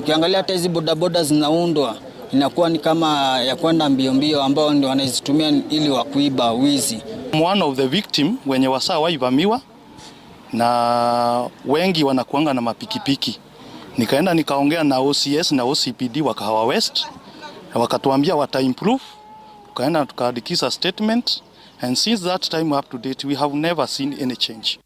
Ukiangalia hata hizi bodaboda zinaundwa inakuwa ni kama ya kwenda mbio mbio, ambao ndio wanazitumia ili wakuiba wizi. One of the victim wenye wasaa waivamiwa na wengi wanakuanga na mapikipiki. Nikaenda nikaongea na OCS na OCPD wa Kahawa West, na wakatuambia wata improve. Tukaenda tukaandikisha statement, and since that time up to date we have never seen any change.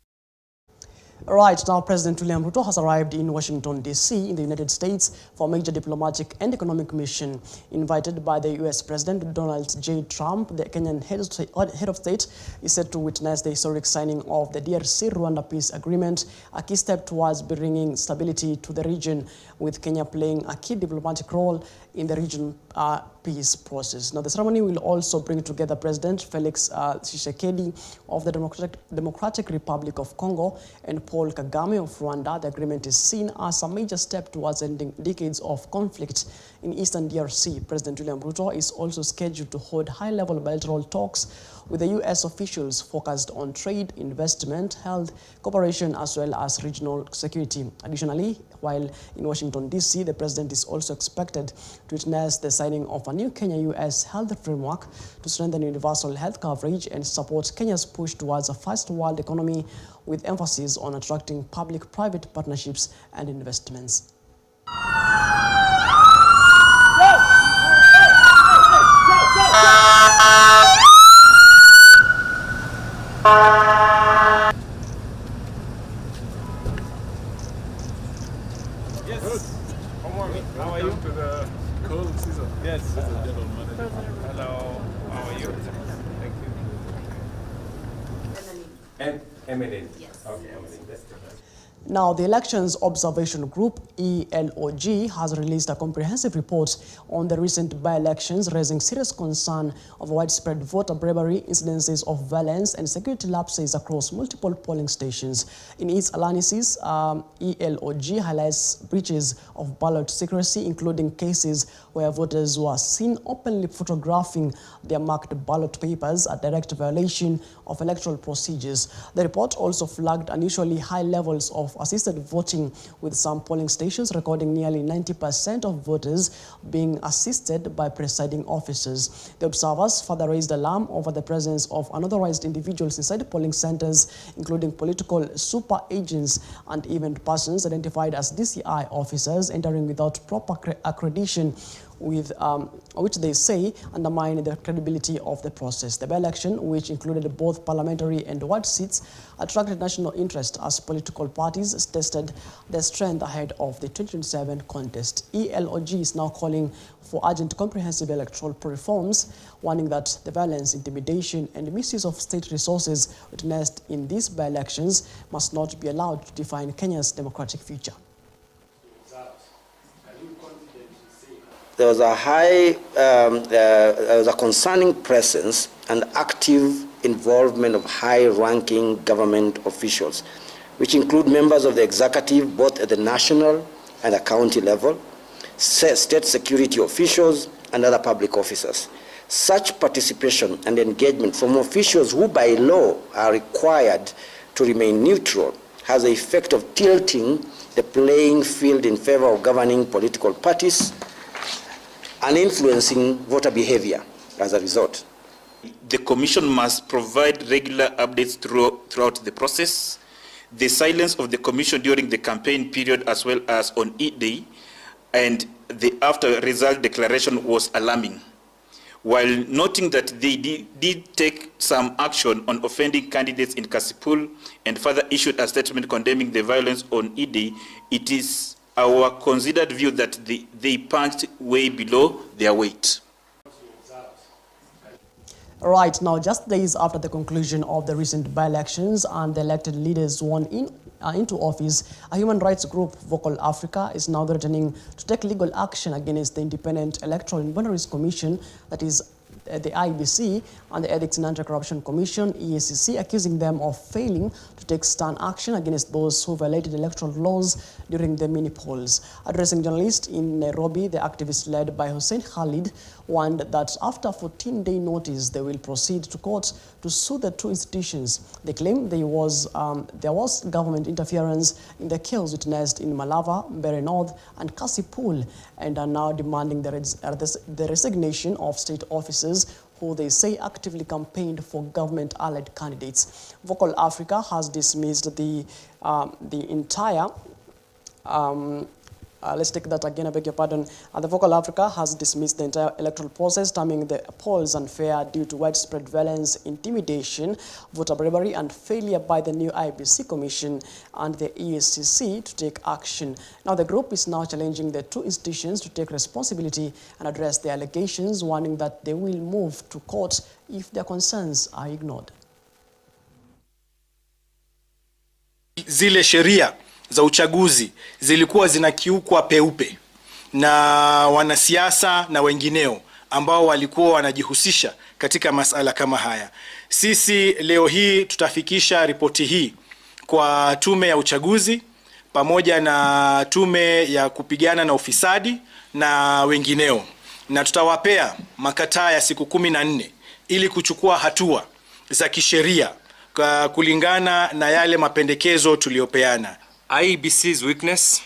Right now, President William Ruto has arrived in Washington, D.C. in the United States for a major diplomatic and economic mission. Invited by the U.S. President Donald J. Trump, the Kenyan head of state is set to witness the historic signing of the DRC-Rwanda peace agreement, a key step towards bringing stability to the region, with Kenya playing a key diplomatic role in the region peace process. Now, the ceremony will also bring together President Felix Tshisekedi of the Democratic Republic of Congo and Paul Kagame of Rwanda. The agreement is seen as a major step towards ending decades of conflict in eastern DRC. President William Ruto is also scheduled to hold high-level bilateral talks with the U.S. officials focused on trade, investment, health, cooperation, as well as regional security. Additionally, while in Washington, D.C., the president is also expected to witness the signing of a new Kenya-U.S. health framework to strengthen universal health coverage and support Kenya's push towards a first-world economy, with emphasis on attracting public-private partnerships and investments. Yes. How are you? To the cold season. Yes. Hello. How are you? Thank you. Eminent. Yes. Okay, Eminent. That's good. Now, the Elections Observation Group, ELOG, has released a comprehensive report on the recent by-elections, raising serious concern of widespread voter bribery, incidences of violence, and security lapses across multiple polling stations. In its analysis, ELOG highlights breaches of ballot secrecy, including cases where voters were seen openly photographing their marked ballot papers, a direct violation of electoral procedures. The report also flagged unusually high levels of assisted voting, with some polling stations recording nearly 90% of voters being assisted by presiding officers. The observers further raised alarm over the presence of unauthorized individuals inside polling centers, including political super agents and even persons identified as DCI officers entering without proper accreditation, which they say undermine the credibility of the process. The by-election, which included both parliamentary and ward seats, attracted national interest as political parties tested their strength ahead of the 2027 contest. ELOG is now calling for urgent comprehensive electoral reforms, warning that the violence, intimidation, and misuse of state resources witnessed in these by-elections must not be allowed to define Kenya's democratic future. There was a concerning presence and active involvement of high-ranking government officials, which include members of the executive, both at the national and the county level, state security officials, and other public officers. Such participation and engagement from officials who by law are required to remain neutral has the effect of tilting the playing field in favor of governing political parties and influencing voter behavior as a result. The Commission must provide regular updates throughout the process. The silence of the Commission during the campaign period as well as on E-Day and the after result declaration was alarming. While noting that they did take some action on offending candidates in Kasipul and further issued a statement condemning the violence on E-Day, it is our considered view that they punched way below their weight. Right now, just days after the conclusion of the recent by-elections and the elected leaders sworn into office, a human rights group, Vocal Africa, is now threatening to take legal action against the Independent Electoral and Boundaries Commission that is the IBC and the Ethics and Anti-Corruption Commission, EACC, accusing them of failing to take stern action against those who violated electoral laws during the mini polls. Addressing journalists in Nairobi, the activists led by Hussein Khalid warned that after a 14-day notice, they will proceed to court to sue the two institutions. They claim there was government interference in the chaos witnessed in Malava, Mbeere North, and Kasipul, and are now demanding the resignation of state officers who they say actively campaigned for government-allied candidates. Vocal Africa has dismissed the entire let's take that again, I beg your pardon. The Vocal Africa has dismissed the entire electoral process, terming the polls unfair due to widespread violence, intimidation, voter bribery, and failure by the new IBC Commission and the EACC to take action. Now, the group is now challenging the two institutions to take responsibility and address the allegations, warning that they will move to court if their concerns are ignored. Zile sheria za uchaguzi zilikuwa zinakiukwa peupe na wanasiasa na wengineo ambao walikuwa wanajihusisha katika masala kama haya. Sisi leo hii tutafikisha ripoti hii kwa tume ya uchaguzi pamoja na tume ya kupigana na ufisadi na wengineo, na tutawapea makataa ya siku 14 ili kuchukua hatua za kisheria kulingana na yale mapendekezo tuliopeana. IEBC's weakness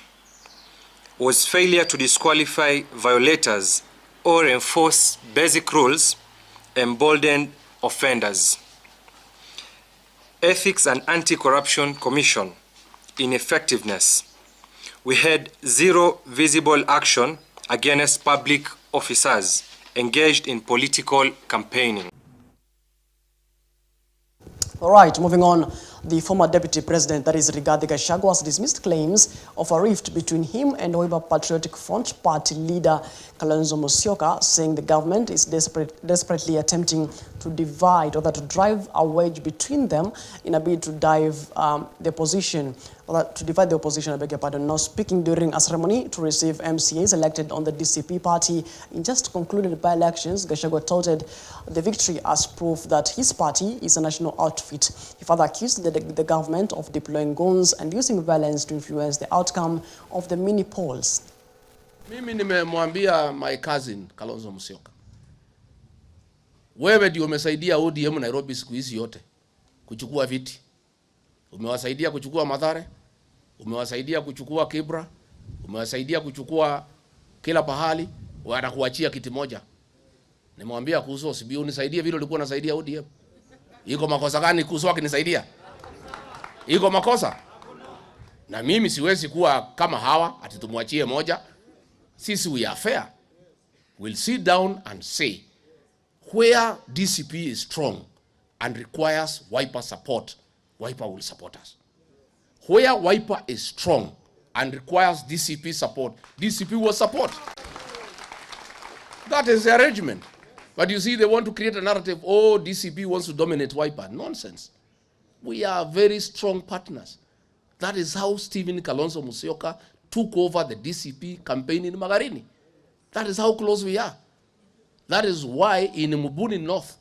was failure to disqualify violators or enforce basic rules, emboldened offenders. Ethics and Anti-Corruption Commission ineffectiveness. We had zero visible action against public officers engaged in political campaigning. All right, moving on. The former deputy president, that is Rigathi Gachagua, has dismissed claims of a rift between him and Wiper Patriotic Front Party leader Kalonzo Musyoka, saying the government is desperately attempting to divide or to drive a wedge between them in a bid to divide the opposition. I beg your pardon. Now, speaking during a ceremony to receive MCAs elected on the DCP party in just concluded by-elections, Gachagua touted the victory as proof that his party is a national outfit. He further accused the government of deploying guns and using violence to influence the outcome of the mini polls. Mimi nimemwambia my cousin Kalonzo Musyoka, wewe ndio umesaidia ODM Nairobi siku hizi yote kuchukua viti. Umewasaidia kuchukua Mathare, umewasaidia kuchukua Kibra, umewasaidia kuchukua kila pahali, wanakuachia kiti moja. Nimwambia kuhusu sibi unisaidie vile ulikuwa unasaidia ODM. Iko makosa gani kuhusu akinisaidia? Iko makosa? Na mimi siwezi kuwa kama hawa ati tumwachie moja. Sisi we are fair. We'll sit down and say where DCP is strong and requires Wiper support, Wiper will support us. Where Wiper is strong and requires DCP support, DCP will support. That is the arrangement. But you see, they want to create a narrative, oh, DCP wants to dominate Wiper. Nonsense. We are very strong partners. That is how Stephen Kalonzo Musyoka took over the DCP campaign in Magarini. That is how close we are. That is why in Mubuni North,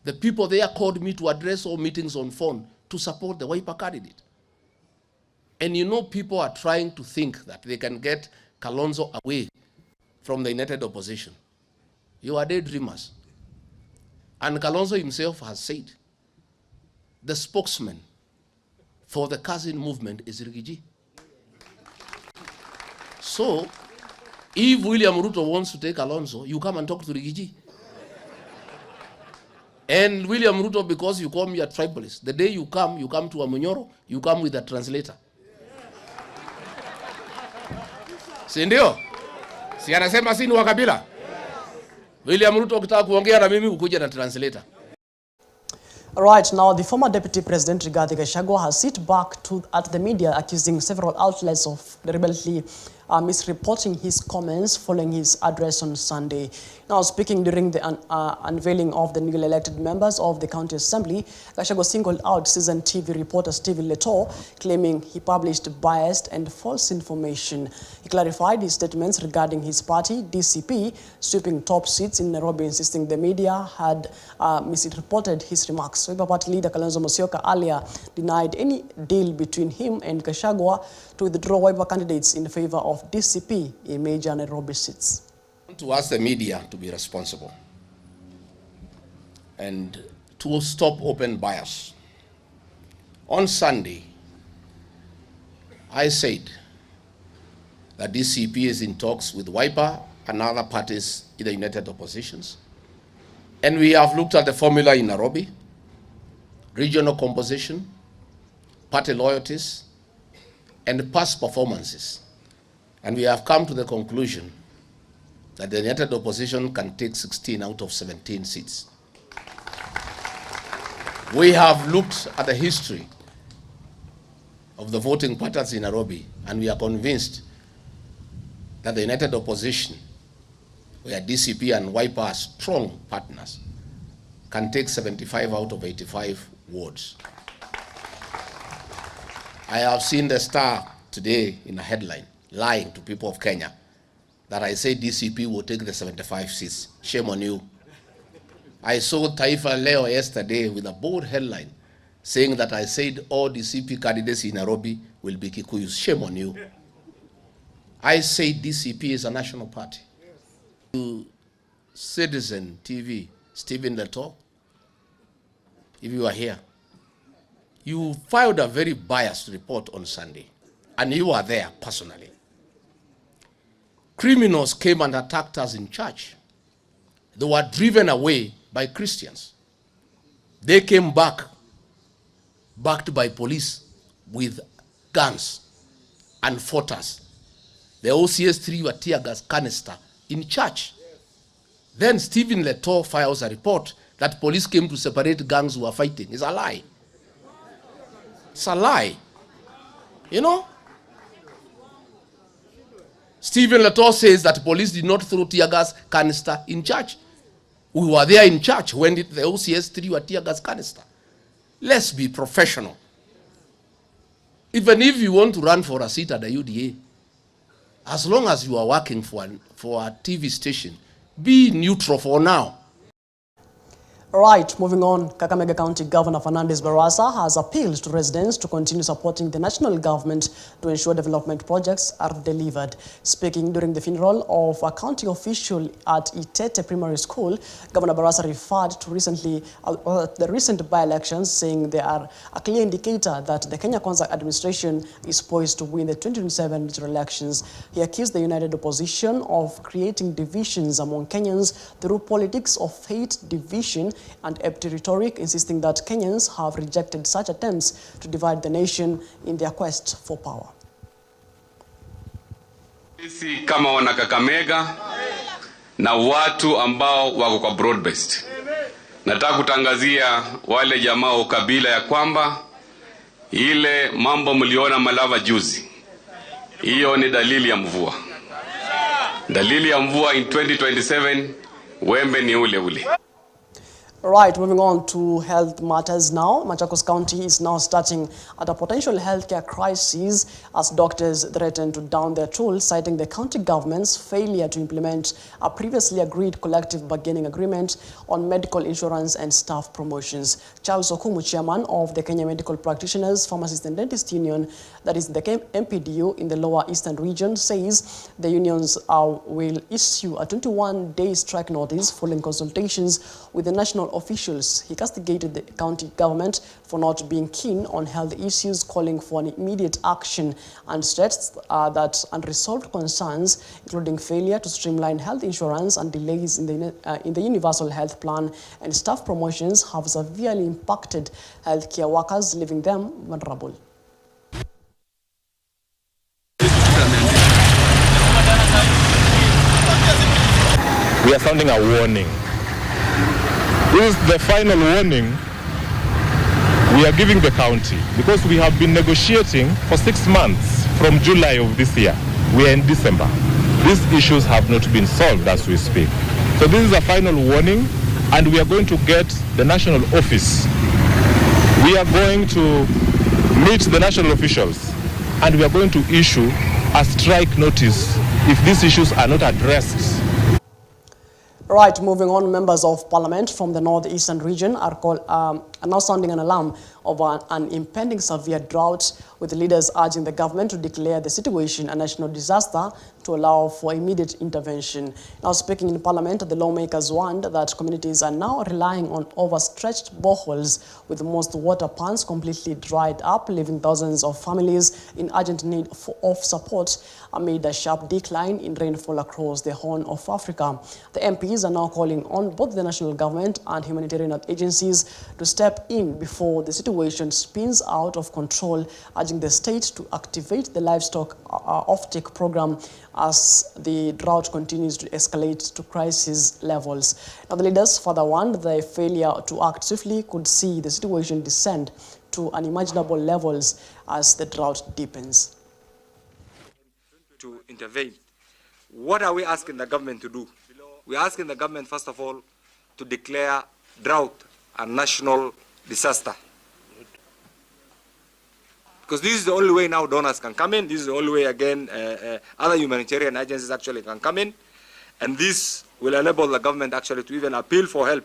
the people there called me to address all meetings on phone to support the Wiper candidate. And you know, people are trying to think that they can get Kalonzo away from the united opposition. You are daydreamers. And Kalonzo himself has said, the spokesman for the cousin movement is Rigiji. So, if William Ruto wants to take Kalonzo, you come and talk to Rigiji. And William Ruto, because you call me a tribalist, the day you come to Amunyoro, you come with a translator. Si ndio? Si anasema si ni wa kabila? William Ruto ukitaka kuongea na mimi ukuja na translator. All right, now the former deputy president Rigathi Gachagua has sit back at the media, accusing several outlets of deliberately misreporting his comments following his address on Sunday. Now, speaking during the unveiling of the newly elected members of the County Assembly, Gachagua singled out Citizen TV reporter Stephen Leto, claiming he published biased and false information. He clarified his statements regarding his party, DCP, sweeping top seats in Nairobi, insisting the media had misreported his remarks. Wiper Party leader Kalonzo Musyoka earlier denied any deal between him and Gachagua to withdraw Wiper candidates in favor of DCP in major Nairobi seats. To ask the media to be responsible and to stop open bias. On Sunday, I said that DCP is in talks with Wiper and other parties in the United Oppositions, and we have looked at the formula in Nairobi, regional composition, party loyalties, and past performances, and we have come to the conclusion that the United Opposition can take 16 out of 17 seats. We have looked at the history of the voting patterns in Nairobi, and we are convinced that the United Opposition, where DCP and Wiper are strong partners, can take 75 out of 85 wards. I have seen the Star today in a headline lying to people of Kenya that I say DCP will take the 75 seats. Shame on you. I saw Taifa Leo yesterday with a bold headline saying that I said all DCP candidates in Nairobi will be Kikuyus. Shame on you. I say DCP is a national party. To Citizen TV, Stephen Leto, if you are here, you filed a very biased report on Sunday, and you are there personally. Criminals came and attacked us in church. They were driven away by Christians. They came back, backed by police with guns and fought us. The OCS 3 were tear gas canister in church. Then Stephen Leto files a report that police came to separate gangs who were fighting. It's a lie. It's a lie. You know? Stephen Leto says that police did not throw tear gas canister in church. We were there in church when the OCS 3 were tear gas canister. Let's be professional. Even if you want to run for a seat at the UDA, as long as you are working for a TV station, be neutral for now. Right, moving on, Kakamega County Governor Fernandez Barasa has appealed to residents to continue supporting the national government to ensure development projects are delivered. Speaking during the funeral of a county official at Itete Primary School, Governor Barasa referred to the recent by-elections, saying they are a clear indicator that the Kenya Kwanza administration is poised to win the 2027 general elections. He accused the United Opposition of creating divisions among Kenyans through politics of hate, division, and empty rhetoric, insisting that Kenyans have rejected such attempts to divide the nation in their quest for power. Sisi kama wana Kakamega na watu ambao wako kwa broad based, nataka kutangazia wale jamaa wa kabila ya kwamba ile mambo mliona Malava juzi, hiyo ni dalili ya mvua. Dalili ya mvua in 2027, wembe ni ule ule. Right, moving on to health matters now. Machakos County is now starting at a potential healthcare crisis as doctors threaten to down their tools, citing the county government's failure to implement a previously agreed collective bargaining agreement on medical insurance and staff promotions. Charles Okumu, chairman of the Kenya Medical Practitioners, Pharmacists and Dentists Union, that is the MPDU in the Lower Eastern region, says the unions will issue a 21-day strike notice following consultations with the national officials. He castigated the county government for not being keen on health issues, calling for an immediate action, and stressed that unresolved concerns, including failure to streamline health insurance and delays in the universal health plan and staff promotions, have severely impacted healthcare workers, leaving them vulnerable. We are sounding a warning. This is the final warning we are giving the county, because we have been negotiating for 6 months from July of this year. We are in December. These issues have not been solved as we speak. So this is a final warning, and we are going to get the national office. We are going to meet the national officials, and we are going to issue a strike notice if these issues are not addressed. Right, moving on, members of parliament from the northeastern region are now sounding an alarm of an impending severe drought, with leaders urging the government to declare the situation a national disaster to allow for immediate intervention. Now, speaking in parliament, the lawmakers warned that communities are now relying on overstretched boreholes, with most water ponds completely dried up, leaving thousands of families in urgent need of support amid a sharp decline in rainfall across the Horn of Africa. The MPs are now calling on both the national government and humanitarian agencies to step in before the situation spins out of control, urging the state to activate the livestock offtake program as the drought continues to escalate to crisis levels. Now, the leaders further warned the failure to act swiftly could see the situation descend to unimaginable levels as the drought deepens. To intervene. What are we asking the government to do? We are asking the government, first of all, to declare drought a national disaster. Because this is the only way now donors can come in. This is the only way, again, other humanitarian agencies actually can come in. And this will enable the government actually to even appeal for help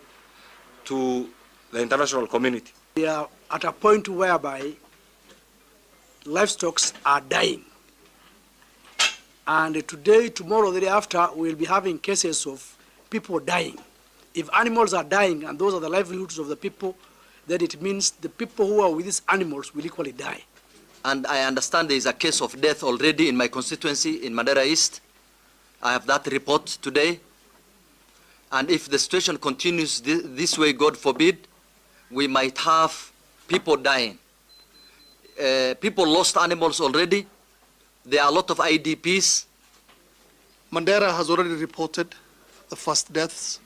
to the international community. We are at a point whereby livestock are dying. And today, tomorrow, the day after, we'll be having cases of people dying. If animals are dying, and those are the livelihoods of the people, then it means the people who are with these animals will equally die. And I understand there is a case of death already in my constituency in Mandera East. I have that report today. And if the situation continues this way, God forbid, we might have people dying. People lost animals already. There are a lot of IDPs. Mandera has already reported the first deaths.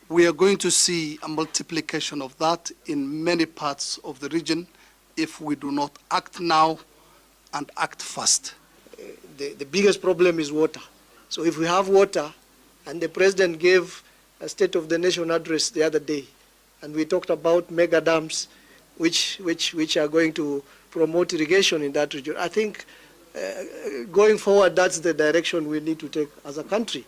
We are going to see a multiplication of that in many parts of the region if we do not act now and act fast. The biggest problem is water. So if we have water, and the president gave a State of the Nation address the other day, and we talked about mega dams which are going to promote irrigation in that region, I think going forward, that's the direction we need to take as a country.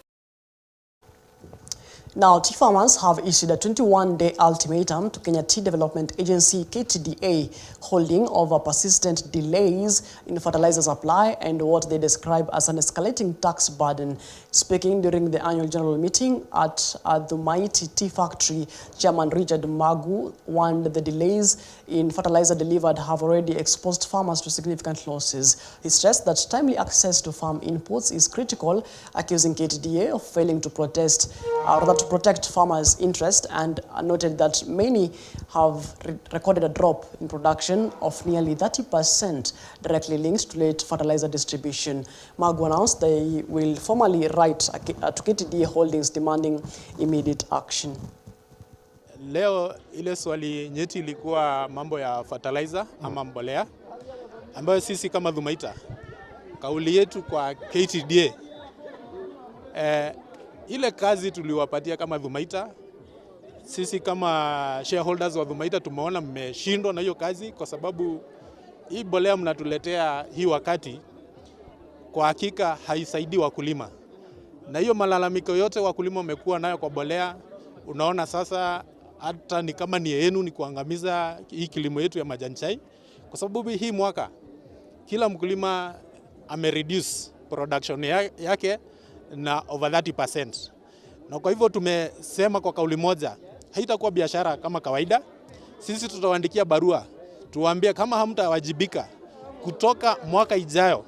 Now, tea farmers have issued a 21-day ultimatum to Kenya Tea Development Agency, KTDA, holding over persistent delays in fertilizer supply and what they describe as an escalating tax burden. Speaking during the annual general meeting at the Mighty Tea Factory, Chairman Richard Magu warned the delays in fertilizer delivered have already exposed farmers to significant losses. He stressed that timely access to farm inputs is critical, accusing KTDA of failing to protect farmers' interest, and noted that many have recorded a drop in production of nearly 30%, directly linked to late fertilizer distribution. Magu announced they will formally write to KTDA Holdings demanding immediate action. Leo ile swali nyeti ilikuwa mambo ya fertilizer ama mbolea, ambayo sisi kama Dhumaita, kauli yetu kwa KTDA, ile kazi tuliwapatia kama Dhumaita, sisi kama shareholders wa Dhumaita tumeona mmeshindwa na hiyo kazi, kwa sababu hii mbolea mnatuletea hii wakati kwa hakika haisaidii wakulima. Na hiyo malalamiko yote wakulima wamekuwa nayo kwa mbolea, unaona sasa hata ni kama ni yenu ni kuangamiza hii kilimo yetu ya majani chai, kwa sababu hii mwaka kila mkulima amereduce production yake na over 30%. Na kwa hivyo tumesema kwa kauli moja, haitakuwa biashara kama kawaida. Sisi tutawaandikia barua, tuwaambie kama hamtawajibika kutoka mwaka ijayo,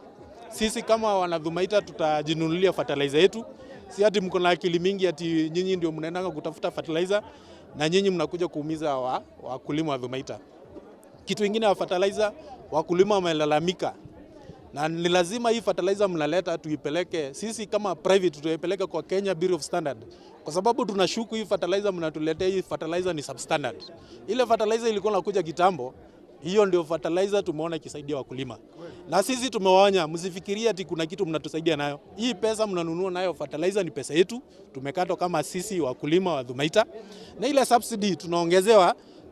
sisi kama wanadhumaita tutajinunulia fertilizer yetu. Si hati mko na akili mingi ati nyinyi ndio mnaenda kutafuta fertilizer na nyinyi mnakuja kuumiza wakulima wa Dhumaita. Kitu kingine wa fertilizer, wakulima wamelalamika. Na ni lazima hii fertilizer mnaleta tuipeleke, sisi kama private tuipeleke kwa Kenya Bureau of Standard. Kwa sababu tunashuku hii fertilizer mnatuletea, hii fertilizer ni substandard. Ile fertilizer ilikuwa inakuja kitambo, Hiyo ndio fertilizer tumeona ikisaidia wakulima. Na sisi tumewaonya, msifikirie ati kuna kitu mnatusaidia nayo. Hii pesa mnanunua nayo fertilizer ni pesa yetu. Tumekatwa kama sisi wakulima wa Dhumaita. Na ile subsidy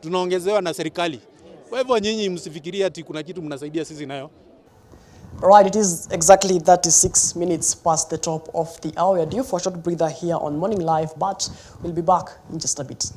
tunaongezewa na serikali. Kwa hivyo nyinyi msifikirie ati kuna kitu mnasaidia sisi nayo. Right, it is exactly 36 minutes past the top of the hour. We are due for a short breather here on Morning Live, but we'll be back in just a bit.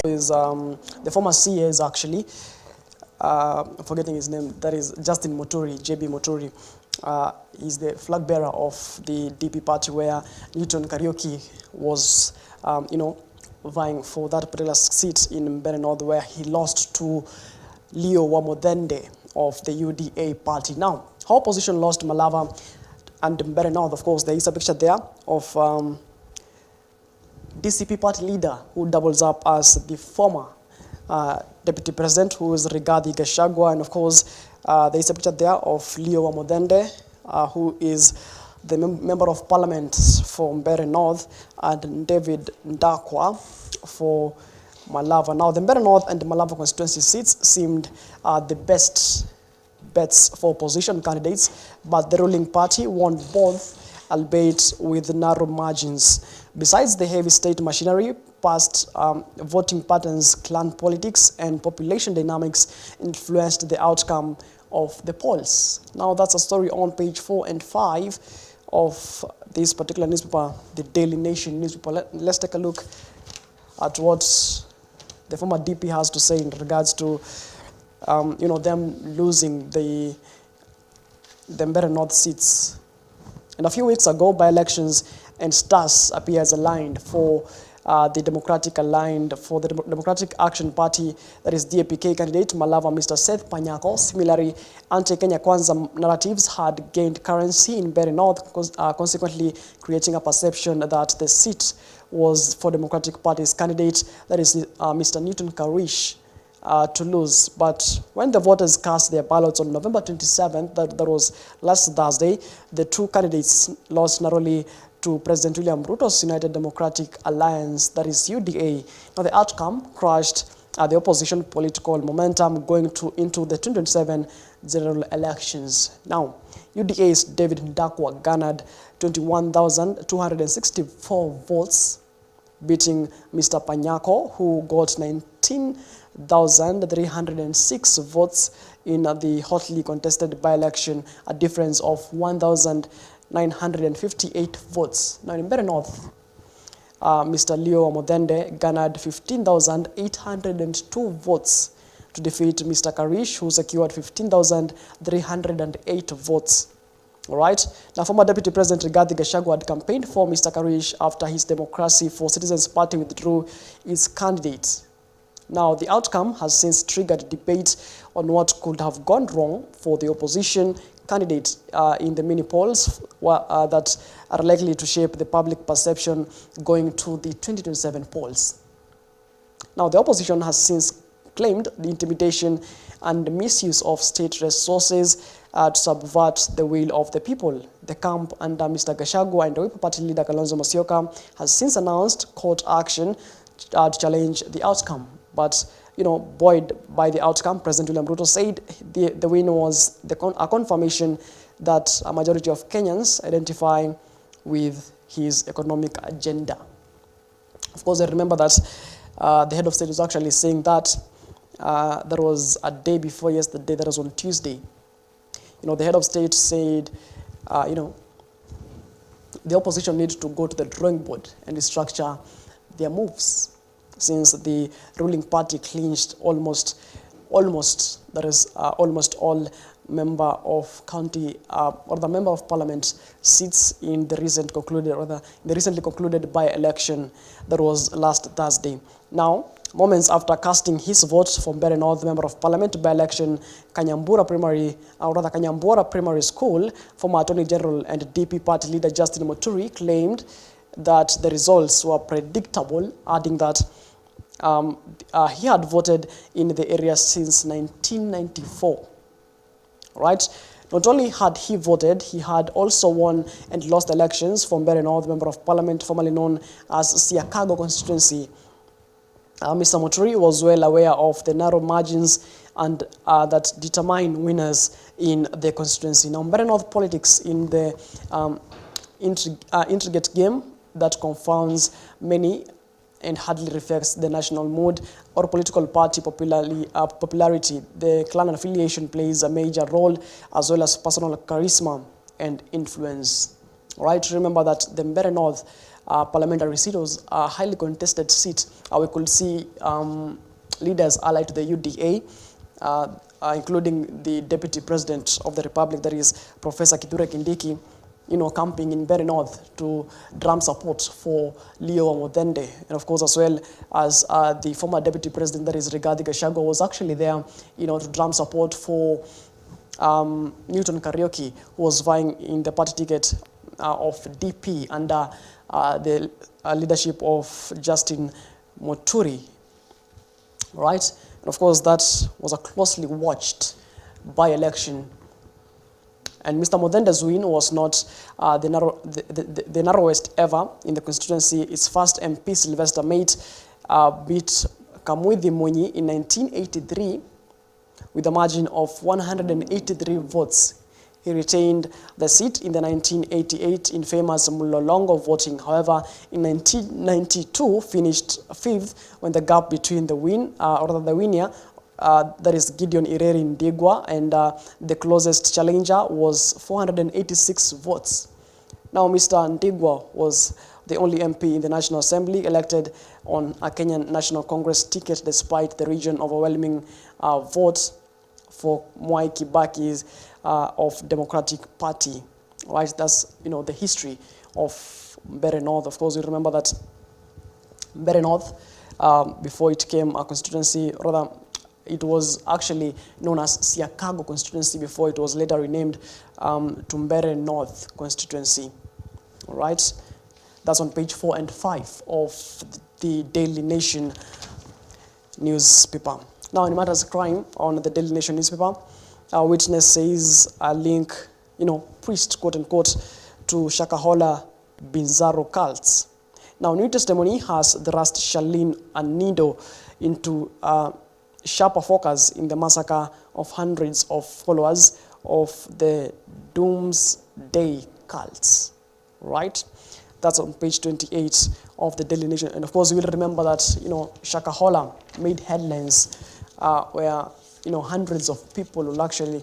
Is the former CS actually, forgetting his name, that is Justin Muturi, JB Muturi, is the flag bearer of the DP party where Newton Kariuki was, vying for that particular seat in Mbeere North where he lost to Leo Wamodende of the UDA party. Now, our opposition lost Malava and Mbeere North. Of course, there is a picture there of DCP party leader who doubles up as the former deputy president, who is Rigathi Gachagua, and of course there is a picture there of Leo Wamodende, who is the member of parliament for Mbeere North, and David Ndakwa for Malava. Now the Mbeere North and Malava constituency seats seemed the best bets for opposition candidates, but the ruling party won both, albeit with narrow margins. Besides the heavy state machinery, past voting patterns, clan politics, and population dynamics influenced the outcome of the polls. Now that's a story on page 4 and 5 of this particular newspaper, the Daily Nation newspaper. Let's take a look at what the former DP has to say in regards to them losing the Mbeere North seats. And a few weeks ago, by-elections and stars appear as aligned for the Democratic Action Party, that is DAPK candidate Malava, Mr. Seth Panyako. Similarly, anti-Kenya Kwanza narratives had gained currency in Mbeere North, consequently creating a perception that the seat was for Democratic Party's candidate, that is Mr. Newton Kariuki, to lose. But when the voters cast their ballots on November 27th, that was last Thursday, the two candidates lost narrowly to President William Ruto's United Democratic Alliance, that is UDA. Now the outcome crushed the opposition political momentum going into the 2027 general elections. Now, UDA's David Ndakwa garnered 21,264 votes, beating Mr. Panyako, who got 19,306 votes in the hotly contested by-election, a difference of 1,958 votes. Now in Mbeere North, Mr. Leo Wamodende garnered 15,802 votes to defeat Mr. Kariuki, who secured 15,308 votes. All right. Now, former Deputy President Rigathi Gachagua had campaigned for Mr. Kariuki after his Democracy for Citizens Party withdrew its candidate. Now, the outcome has since triggered debate on what could have gone wrong for the opposition candidate in the mini polls that are likely to shape the public perception going to the 2027 polls. Now, the opposition has since claimed the intimidation and misuse of state resources to subvert the will of the people. The camp under Mr. Gachagua and the Wiper Party leader Kalonzo Musyoka has since announced court action to challenge the outcome. But, buoyed by the outcome, President William Ruto said the win was a confirmation that a majority of Kenyans identify with his economic agenda. Of course, I remember that the head of state was actually saying that there was a day before yesterday, that was on Tuesday. The head of state said, the opposition needs to go to the drawing board and restructure their moves, since the ruling party clinched almost all member of county or the member of parliament seats in the recently concluded by-election that was last Thursday. Now, moments after casting his vote for Mbeere North member of parliament by-election Kanyambura Primary School, former Attorney General and DP party leader Justin Muturi claimed that the results were predictable, adding that he had voted in the area since 1994, right? Not only had he voted, he had also won and lost elections for Mbeere North Member of Parliament, formerly known as Siakago constituency. Mr. Muturi was well aware of the narrow margins and that determine winners in the constituency. Now, Mbeere North politics in the intricate game that confounds many and hardly reflects the national mood or political party popularity. The clan affiliation plays a major role, as well as personal charisma and influence. Right? Remember that the Mbeere North parliamentary seat was a highly contested seat. We could see leaders allied to the UDA, including the Deputy President of the Republic, that is Professor Kithure Kindiki, camping in Mbeere North to drum support for Leo Wamuthende. And of course, as well as the former Deputy President, that is Rigathi Gachagua, was actually there, to drum support for Newton Kariuki, who was vying in the party ticket of DP under the leadership of Justin Muturi, right? And of course, that was a closely watched by-election. And Mr. Muthende's win was not the narrowest ever in the constituency. Its first MP, Sylvester Mate, beat Kamwithi Munyi in 1983 with a margin of 183 votes. He retained the seat in the 1988 infamous Mulolongo voting. However, in 1992, finished fifth when the gap between the winner, that is Gideon Ireri Ndigwa, and the closest challenger was 486 votes. Now, Mr. Ndigwa was the only MP in the National Assembly elected on a Kenyan National Congress ticket despite the region overwhelming vote for Mwai Kibaki's of Democratic Party. Right, that's the history of Mbeere North. Of course, you remember that Mbeere North, before it came a constituency, rather, it was actually known as Siakago constituency before it was later renamed to Mbeere North constituency. All right, that's on page 4 and 5 of the Daily Nation newspaper. Now, in matters of crime, on the Daily Nation newspaper, a witness says a link, priest, quote unquote, to Shakahola Binzaro cults. Now, new testimony has thrust Charlene Anido into sharper focus in the massacre of hundreds of followers of the Doomsday cults, right? That's on page 28 of the Daily Nation. And of course, you will remember that, Shakahola made headlines where, hundreds of people will actually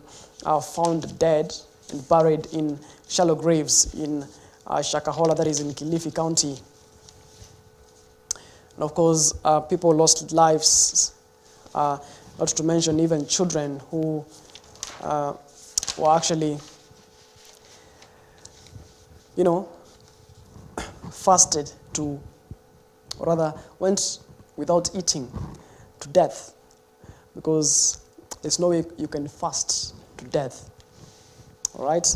found dead and buried in shallow graves in Shakahola, that is in Kilifi County. And of course, people lost lives, not to mention even children who were actually, fasted to, or rather went without eating to death, because there's no way you can fast to death. All right?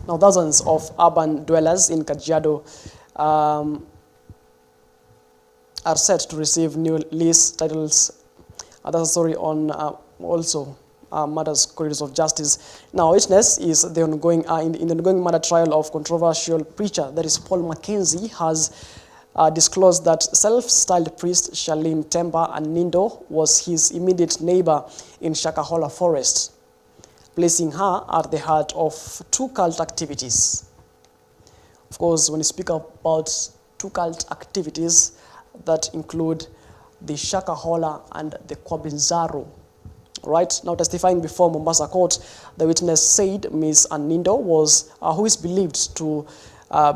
Now, thousands of urban dwellers in Kajiado are set to receive new lease titles. That's a story on also matters corridors of justice. Now, witness is the ongoing in the ongoing murder trial of controversial preacher, that is Paul Mackenzie, has disclosed that self-styled priest Charlene Temba Anindo was his immediate neighbor in Shakahola Forest, placing her at the heart of two cult activities. Of course, when you speak about two cult activities, that include the Shakahola and the Kwabinzaro. Right? Now, testifying before Mombasa Court, the witness said Ms. Anindo was, who is believed to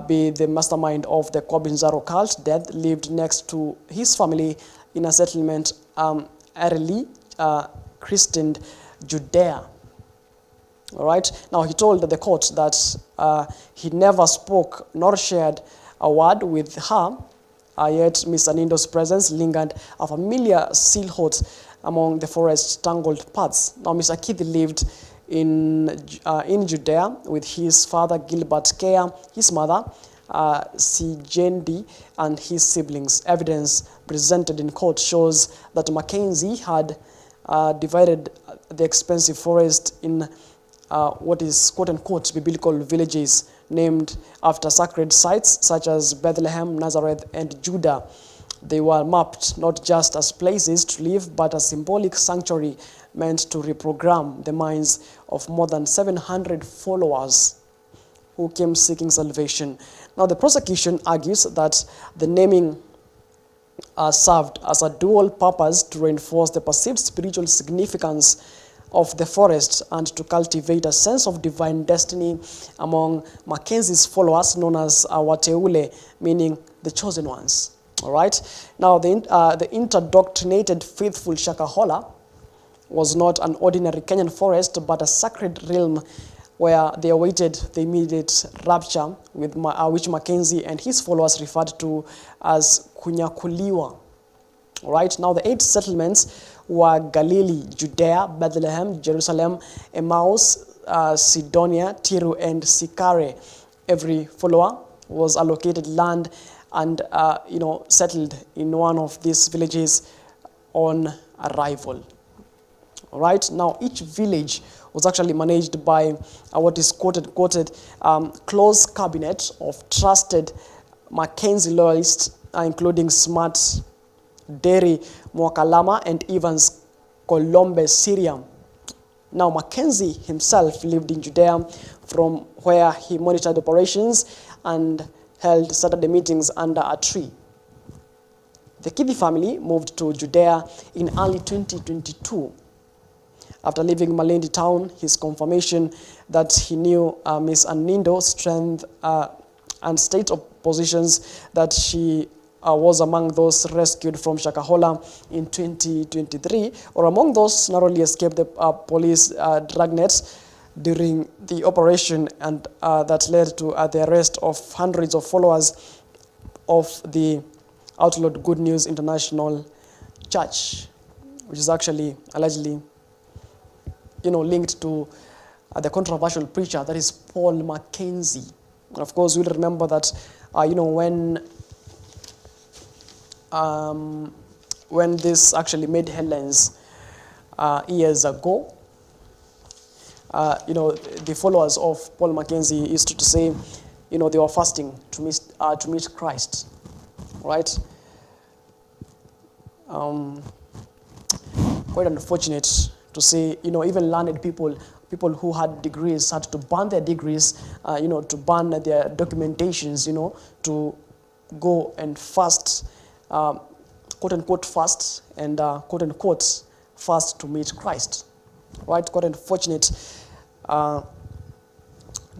be the mastermind of the Kwabinzaro cult, dead, lived next to his family in a settlement early christened Judea. All right? Now, he told the court that he never spoke nor shared a word with her, yet Ms. Anindo's presence lingered a familiar silhouette among the forest's tangled paths. Now, Mr. Keith lived in Judea with his father, Gilbert Kea, his mother, Sijendi and his siblings. Evidence presented in court shows that Mackenzie had divided the expensive forest in what is quote-unquote biblical villages named after sacred sites such as Bethlehem, Nazareth, and Judah. They were mapped not just as places to live, but as symbolic sanctuary meant to reprogram the minds of more than 700 followers who came seeking salvation. Now, the prosecution argues that the naming served as a dual purpose to reinforce the perceived spiritual significance of the forest and to cultivate a sense of divine destiny among Mackenzie's followers, known as Wateule, meaning the chosen ones. All right. Now, the interdoctrinated faithful Shakahola was not an ordinary Kenyan forest, but a sacred realm where they awaited the immediate rapture, with which Mackenzie and his followers referred to as kunyakuliwa. All right. Now, the 8 settlements were Galilee, Judea, Bethlehem, Jerusalem, Emmaus, Sidonia, Tiru, and Sikare. Every follower was allocated land and settled in one of these villages on arrival. All right. Now, each village was actually managed by what is quoted close cabinet of trusted Mackenzie loyalists, including Smart, Derry, Mwakalama, and Evans Colombe, Syria. Now, Mackenzie himself lived in Judea, from where he monitored operations and held Saturday meetings under a tree. The Kithi family moved to Judea in early 2022. After leaving Malindi town, his confirmation that he knew Miss Anindo's strength and state of positions, that she was among those rescued from Shakahola in 2023, or among those narrowly escaped the police dragnets during the operation, and that led to the arrest of hundreds of followers of the outlawed Good News International Church, which is actually allegedly linked to the controversial preacher that is Paul Mackenzie. And of course, we'll remember that when this actually made headlines years ago, the followers of Paul Mackenzie used to say, they were fasting to meet Christ, right? Quite unfortunate to say, even learned people who had degrees had to burn their degrees, to burn their documentations, to go and fast, quote unquote fast, and quote unquote fast to meet Christ. Right? Quite unfortunate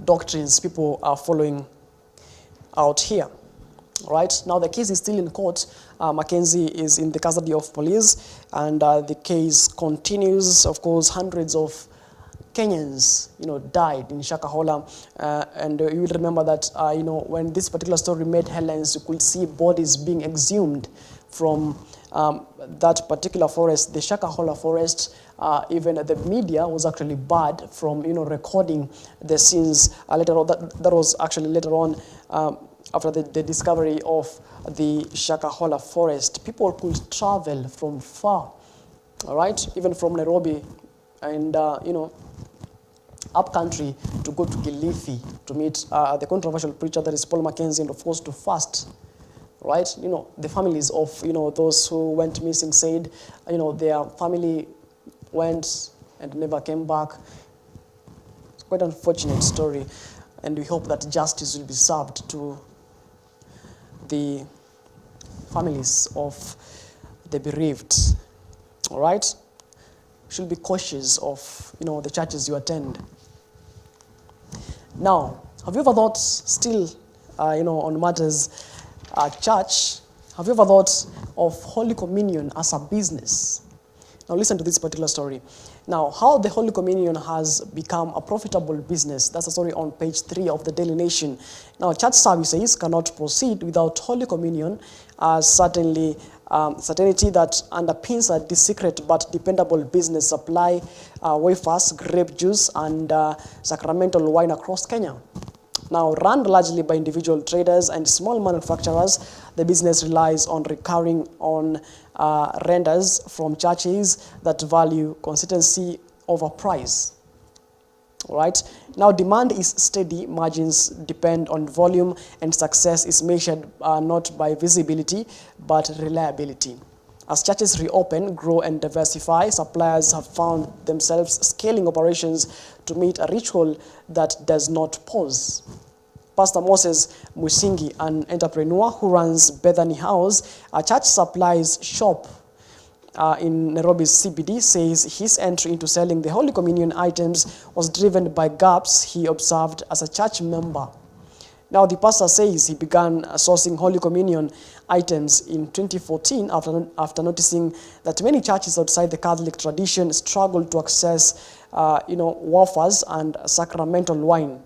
doctrines people are following out here. Right? Now the case is still in court. Mackenzie is in the custody of police, and the case continues. Of course, hundreds of Kenyans, died in Shakahola, and you will remember that, when this particular story made headlines, you could see bodies being exhumed from that particular forest, the Shakahola forest. Even the media was actually barred from, recording the scenes later on. That was actually later on, after the discovery of the Shakahola forest. People could travel from far, all right, even from Nairobi and, up country to go to Kilifi to meet the controversial preacher that is Paul Mackenzie, and of course to fast, right? The families of, those who went missing said, their family went and never came back. It's quite an unfortunate story, and we hope that justice will be served to the families of the bereaved, all right? You should be cautious of, the churches you attend. Now, have you ever thought, still, on matters church, have you ever thought of Holy Communion as a business? Now, listen to this particular story. Now, how the Holy Communion has become a profitable business. That's a story on page 3 of the Daily Nation. Now, church services cannot proceed without Holy Communion, certainty that underpins this secret but dependable business supply wafers, grape juice, and sacramental wine across Kenya. Now, run largely by individual traders and small manufacturers, the business relies on recurring on renders from churches that value consistency over price. All right. Now, demand is steady, margins depend on volume, and success is measured not by visibility, but reliability. As churches reopen, grow, and diversify, suppliers have found themselves scaling operations to meet a ritual that does not pause. Pastor Moses Musingi, an entrepreneur who runs Bethany House, a church supplies shop in Nairobi's CBD, says his entry into selling the Holy Communion items was driven by gaps he observed as a church member. Now, the pastor says he began sourcing Holy Communion items in 2014 after noticing that many churches outside the Catholic tradition struggle to access, wafers and sacramental wine.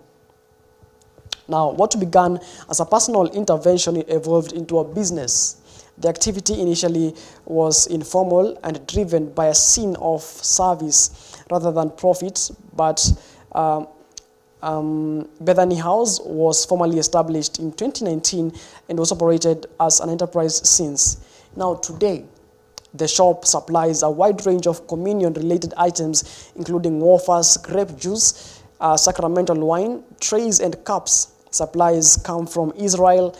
Now, what began as a personal intervention evolved into a business. The activity initially was informal and driven by a scene of service rather than profit, but Bethany House was formally established in 2019 and was operated as an enterprise since. Now, today, the shop supplies a wide range of communion-related items, including wafers, grape juice, sacramental wine, trays, and cups. Supplies come from Israel,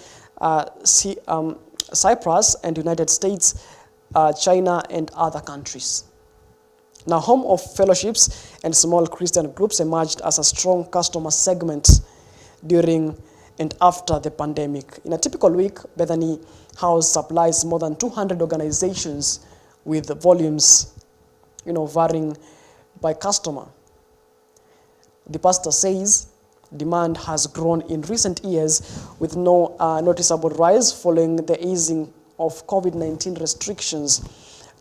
Cyprus, and United States, China, and other countries. Now, home of fellowships and small Christian groups emerged as a strong customer segment during and after the pandemic. In a typical week, Bethany House supplies more than 200 organizations with volumes, varying by customer. The pastor says demand has grown in recent years with no noticeable rise following the easing of COVID-19 restrictions.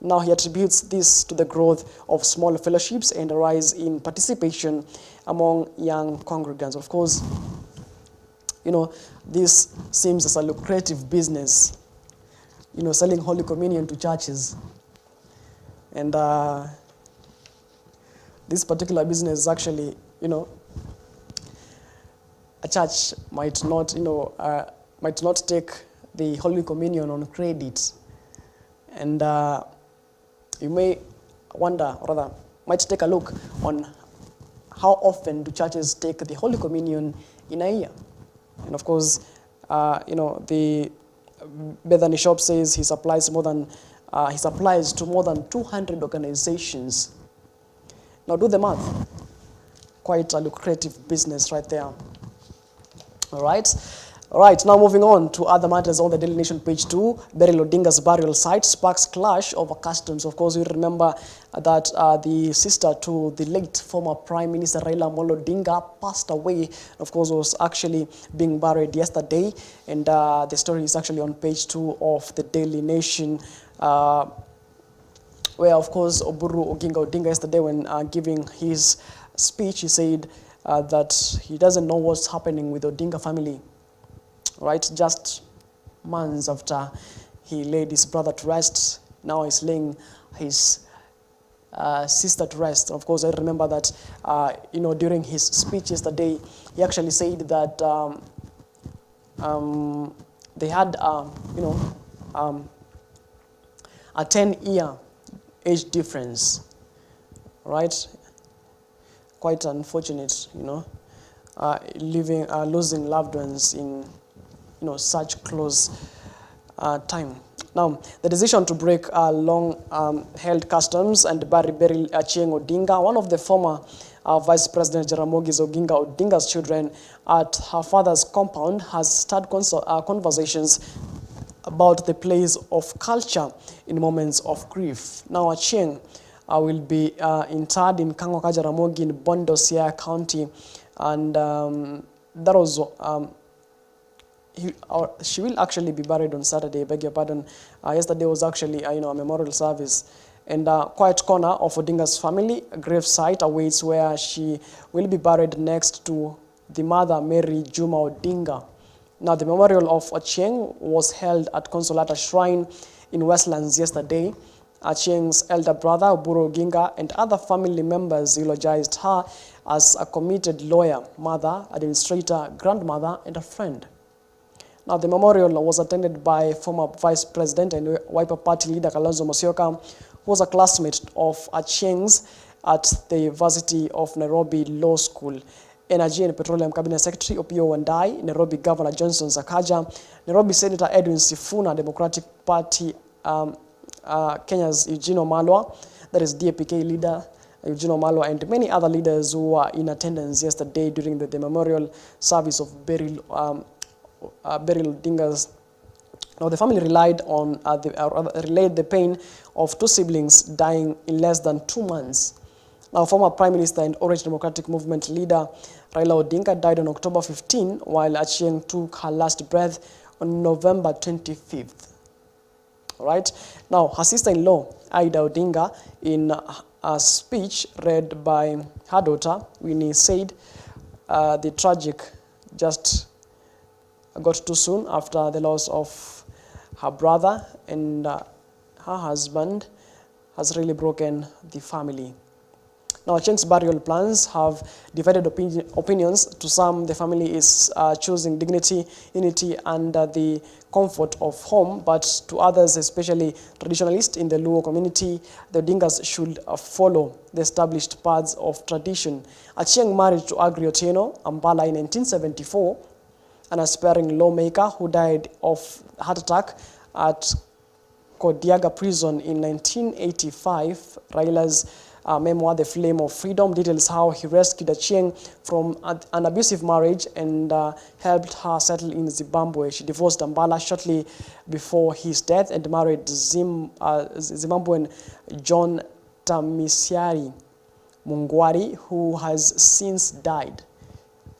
Now, he attributes this to the growth of small fellowships and a rise in participation among young congregants. Of course, this seems as a lucrative business, selling Holy Communion to churches. And this particular business is actually, a church might not take the Holy Communion on credit. And you may wonder, or rather, might take a look on how often do churches take the Holy Communion in a year. And of course, the Bethany shop says he supplies to more than 200 organizations. Now, do the math. Quite a lucrative business right there. All right, now moving on to other matters on the Daily Nation page 2. Beryl Odinga's burial site sparks clash over customs. Of course, you remember that the sister to the late former Prime Minister Raila Amolo Odinga passed away. Of course, was actually being buried yesterday, and the story is actually on page 2 of the Daily Nation, where, of course, Oburu Oginga Odinga yesterday, when giving his speech, he said that he doesn't know what's happening with the Odinga family. Right, just months after he laid his brother to rest, now he's laying his sister to rest. Of course, I remember that, during his speech yesterday, he actually said that they had, a 10-year age difference, right? Quite unfortunate, losing loved ones in such close time. Now, the decision to break long-held customs and bury Beryl Achieng Odinga, one of the former Vice President Jaramogi Oginga Odinga's children, at her father's compound, has started conversations about the place of culture in moments of grief. Now, Achieng will be interred in Kangoka Jaramogi in Bondo, Siaya County, and that was she will actually be buried on Saturday, beg your pardon. Yesterday was actually a memorial service. And quiet corner of Odinga's family, a grave site awaits where she will be buried next to the mother, Mary Juma Odinga. Now, the memorial of Achieng was held at Consolata Shrine in Westlands yesterday. Achieng's elder brother, Oburu Oginga, and other family members eulogized her as a committed lawyer, mother, administrator, grandmother, and a friend. Now, the memorial was attended by former Vice President and Wiper Party leader Kalonzo Musyoka, who was a classmate of Achieng's at the University of Nairobi Law School. Energy and Petroleum Cabinet Secretary Opiyo Wandayi, Nairobi Governor Johnson Sakaja, Nairobi Senator Edwin Sifuna, Democratic Party Kenya's Eugene Wamalwa, that is DAPK leader Eugene Wamalwa, and many other leaders who were in attendance yesterday during the memorial service of Beryl Odinga's. Now, the family relayed the pain of two siblings dying in less than 2 months. Now, former Prime Minister and Orange Democratic Movement leader Raila Odinga died on October 15, while Achieng took her last breath on November 25th. All right. Now, her sister-in-law, Aida Odinga, in a speech read by her daughter, Winnie, said the tragic just got too soon after the loss of her brother, and her husband has really broken the family. Now, Achieng's burial plans have divided opinions. To some, the family is choosing dignity, unity, and the comfort of home. But to others, especially traditionalists in the Luo community, the Odingas should follow the established paths of tradition. Achieng married to Agri Otieno Ambala in 1974, an aspiring lawmaker who died of heart attack at Kodiaga prison in 1985. Raila's memoir, The Flame of Freedom, details how he rescued Achieng from an abusive marriage and helped her settle in Zimbabwe. She divorced Ambala shortly before his death and married Zimbabwean John Tamisiari Mungwari, who has since died.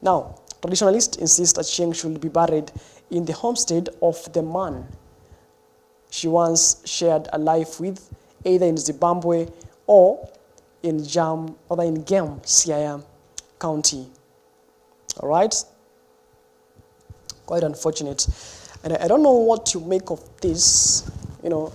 Now, traditionalists insist Achieng should be buried in the homestead of the man she once shared a life with, either in Zimbabwe or in Gem, Siaya County. All right? Quite unfortunate. And I don't know what to make of this. You know,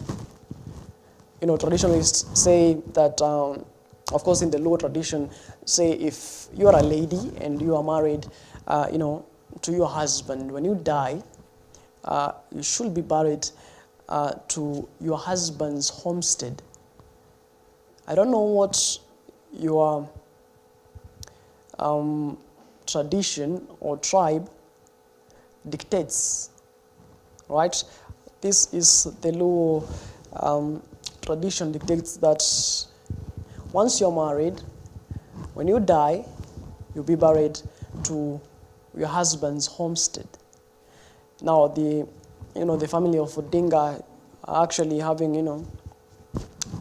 traditionalists say that, of course, in the Luo tradition, say if you are a lady and you are married, to your husband, when you die, you should be buried to your husband's homestead. I don't know what your tradition or tribe dictates, right? This is the Luo tradition dictates that once you're married, when you die, you'll be buried to your husband's homestead. Now, the family of Odinga are actually having,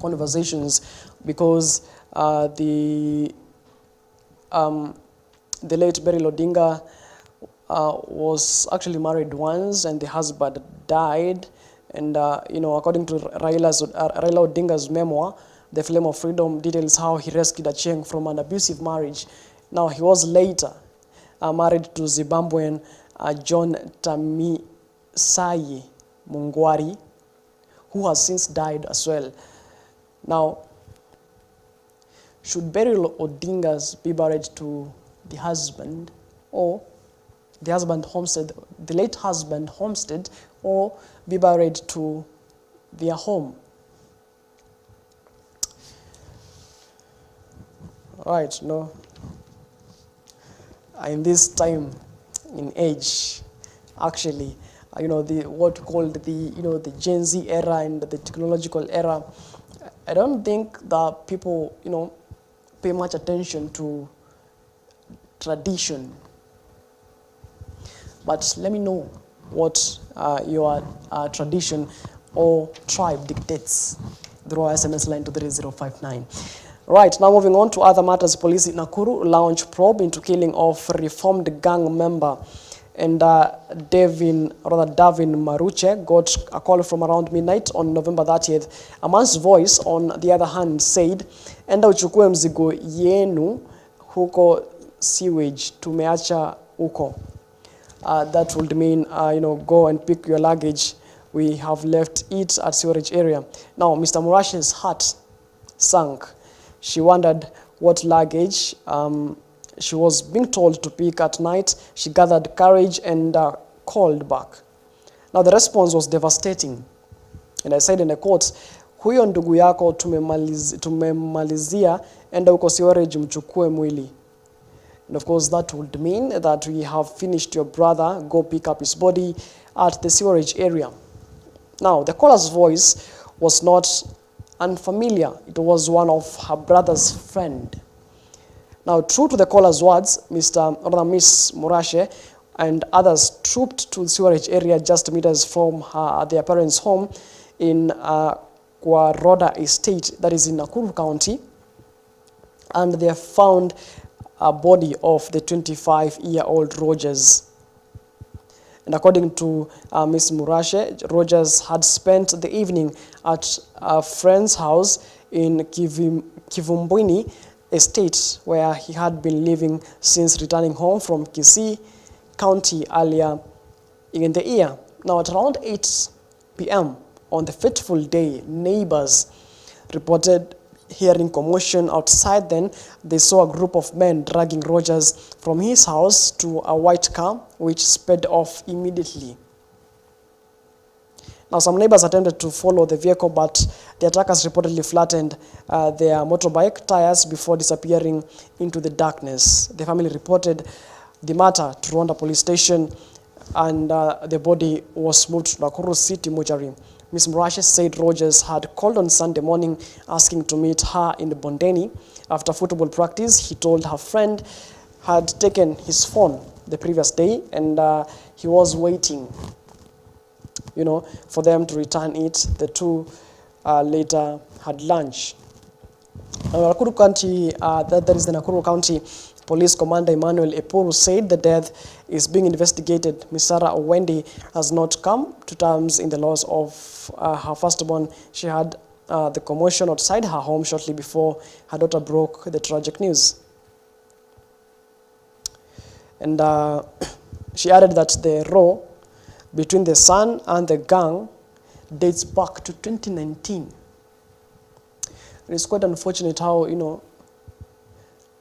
conversations because the late Beryl Odinga was actually married once, and the husband died. And according to Raila Odinga's memoir, The Flame of Freedom, details how he rescued Achieng from an abusive marriage. Now, he was later married to Zimbabwean John Tamisai Mungwari, who has since died as well. Now, should Beryl Odingas be buried to the husband, or the husband homestead, the late husband homestead, or be buried to their home? Right, in this time in age, actually, what called the Gen Z era and the technological era, I don't think that people, pay much attention to tradition. But let me know what your tradition or tribe dictates through our SMS line to 3059. Right, now moving on to other matters. Police in Nakuru launched probe into killing of reformed gang member. And Davin Maruche got a call from around midnight on November 30th. A man's voice, on the other hand, said, "Enda uchukue mzigo yenu huko sewage, tumeacha huko." That would mean, go and pick your luggage we have left it at sewerage area. Now, Mr. Murashe's heart sank. She wondered what luggage she was being told to pick at night. She gathered courage and called back. Now, the response was devastating. And I said in the court, huyo ndugu yako tumemalizia, enda uko sewerage mchukue mwili. And of course, that would mean that we have finished your brother, go pick up his body at the sewerage area. Now, the caller's voice was not unfamiliar. It was one of her brother's friend. Now, true to the caller's words, Miss Murashe and others trooped to the sewerage area just meters from their parents' home in Kwaroda Estate, that is in Nakuru County, and they found a body of the 25-year-old Rogers. And according to Ms. Murashe, Rogers had spent the evening at a friend's house in Kivumbwini Estate, where he had been living since returning home from Kisii County earlier in the year. Now, at around 8 p.m. on the fateful day, neighbors reported hearing commotion outside. Then they saw a group of men dragging Rogers from his house to a white car, which sped off immediately. Now, some neighbors attempted to follow the vehicle, but the attackers reportedly flattened their motorbike tires before disappearing into the darkness. The family reported the matter to Rwanda Police Station, and the body was moved to Nakuru City Mortuary. Ms. Murashe said Rogers had called on Sunday morning asking to meet her in Bondeni. After football practice, he told her friend had taken his phone the previous day, and he was waiting, for them to return it. The two later had lunch. Nakuru County, that is the Nakuru County Police Commander Emmanuel Epuru said the death is being investigated. Ms. Sarah Owendi has not come to terms in the loss of her firstborn. She had the commotion outside her home shortly before her daughter broke the tragic news. And she added that the row between the son and the gang dates back to 2019. It's quite unfortunate how,